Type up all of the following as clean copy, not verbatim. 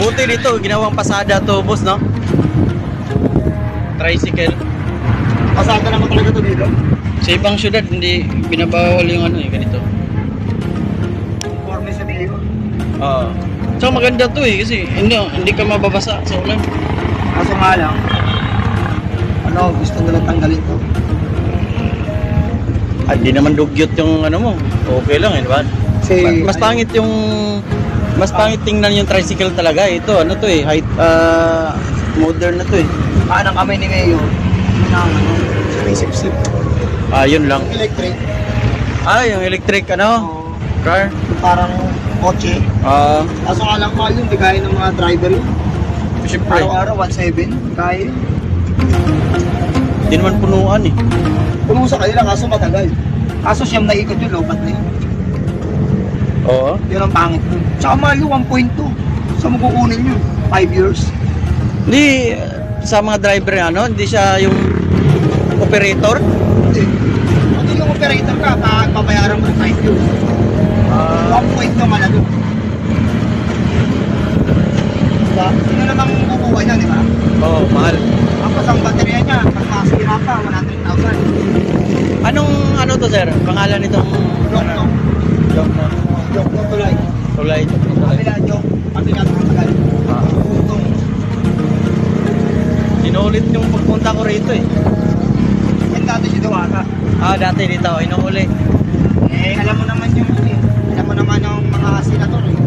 Buti dito, ginawang pasada to, boss, no? Tricycle. Pasada naman talaga to dito. Sa ibang syudad, hindi binabawal yung ano eh, ganito. Forme sa Mayor. Oo. So maganda to eh, kasi hindi ka mababasa sa ulan. Kaso nga lang, gusto nila tanggalin to. At di naman dugyot yung ano mo. Okay lang eh, di ba? Kasi, Mas pangit yung tingnan yung tricycle talaga. Ito, ano to eh, modern na to eh. Paano kami ni Mayor? Sip-sip. Yun lang. Electric. Yung electric ano, car. Parang kotse. Kaso nga lang mahal yun, di kaya ng mga driver yun. Siyempre, Araw-araw, 1.7, kaya yun. di naman punuan eh. Puno sa kanila, kaso matagal. Kaso siyam na ikot yun, lobat na yun. Oo. Yun ang pangit yun. Tsaka mahal yun, 1.2. Saan mo kukunin yun? 5 years. Hindi, sa mga driver ano, hindi siya yung operator. Hindi. Kung yung operator ka, papayaran mo ng 5 years. 1.2 malalo. Diba? Sino namang kukuha niya, di ba? Oo, mahal. Tapos ang baterya niya, pag makasira pa, 100,000. Anong ano to sir? Pangalan nitong Jok-tok. Jok-tok. Jok-tok tulay. Tulay. Kabila, jok. Kabila, matagal. Utong. Inuulit yung pagpunta ko rito eh. Yan dati si Duwata. Dati dito, inuuli. Alam mo naman yung alam mo naman ng mga senator yung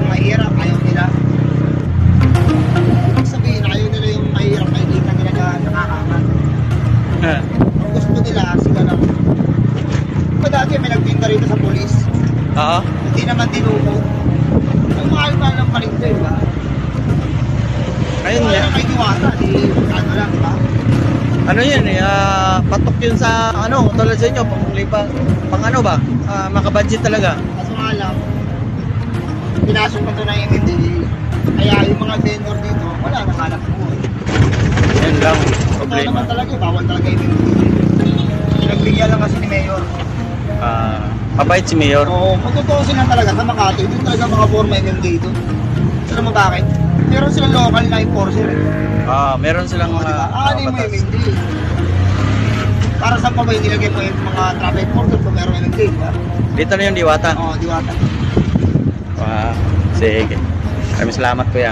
mahirap, ayaw nila. Ibig sabihin, ayaw nila yung mahirap, nakikita nila na nakakaman. Ang gusto nila, sila lang. Diba dati may nagtinda rito sa polis? Oo. Hindi naman tinuko. Ang mahal-mahal ng paligdo, diba? Ayun Kung nga. ano kay Diwata, di ano lang, diba? Ano yun eh, patok yun sa ano, tulad sa inyo, pang ano ba? Makabudget talaga. Kaso nga lang, pinasok pa ito na yung MMDA. Kaya yung mga vendor dito, wala nang hanap buhay. Yan lang, Ito problema. naman talaga, bawal talaga yung MMDA. Pinagbigyan lang kasi ni Mayor. Mabait si Mayor. Oo, magtutusin lang talaga sa Makati. Hindi talaga mga forma MMDA ito. Alam mo bakit? Meron silang local na enforcer eh. Meron silang Ano yung batas. MMDA? Para saan pa ba yung nilagay mo yung mga traffic enforcer kung meron MMDA, di ba? Dito na yung Diwata. Oo, Diwata. Sige. Maraming salamat kuya.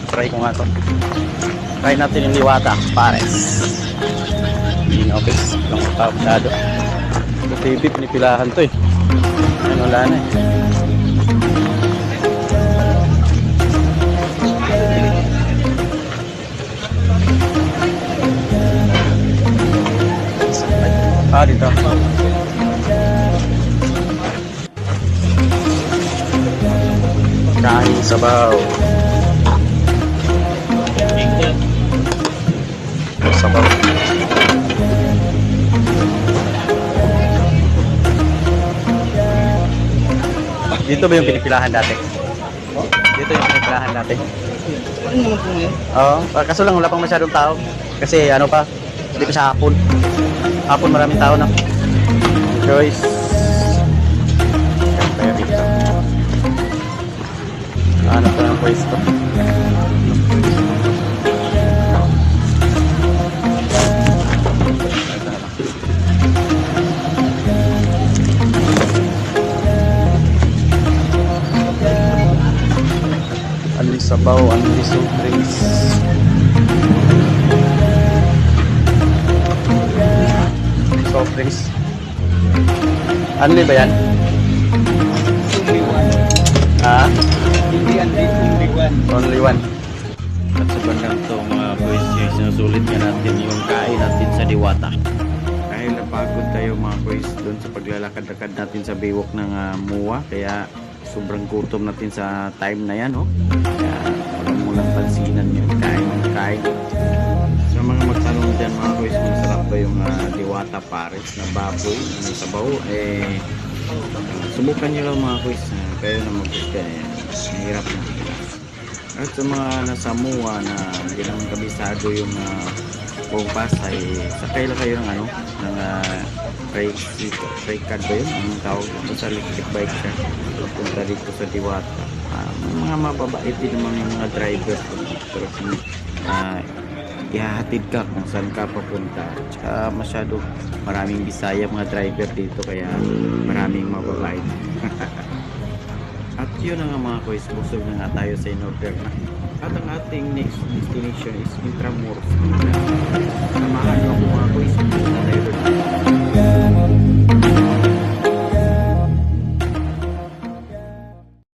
Try ko nga to. Try natin yung Diwata, pares. In office, lang kapagdado. Ito TV, pinipilahan to eh. Ayun, wala na eh. Dito. Kain sabaw. Sabaw. Dito ba yung pinipilahan dati? Dito yung pinipilahan dati. Ano naman po ngayon? Oo, kaso lang wala pang masyadong tao. Kasi ano pa, hindi pa siya hapon. Hapon maraming tao na. Joyce. Kaya dito. Ano pa ng pwesto? Anli sabaw, anli soft drinks. Soft drinks. Anli ba yan? Only one. At sa bandang to mga boys, sinusulit nga natin yung kain natin sa Diwata. Dahil napagod tayo mga boys doon sa paglalakad-lakad natin sa biwok ng MUA. Kaya sobrang gutom natin sa time na yan. Kaya walang pansinan yun. Kain. Sa mga magtanong dyan mga boys, masarap ba yung Diwata pares na baboy na sabaw? Subukan nyo lang mga boys. Kayo na mag-gusto. Mahirap na. At sa mga nasa MUA na hindi naman kabisado yung buong Pasay, sakay lang kayo ng Raycard ba yun? Ang tawag dito sa electric bike siya. Papunta dito sa Diwata. Mga mababait din naman yung mga driver. Pero ihahatid ka kung saan ka papunta. Tsaka masyado maraming Bisaya mga driver dito kaya maraming mababait. At yun na nga mga kois, busog na nga tayo sa in-order na. At ang ating next destination is Intramuros.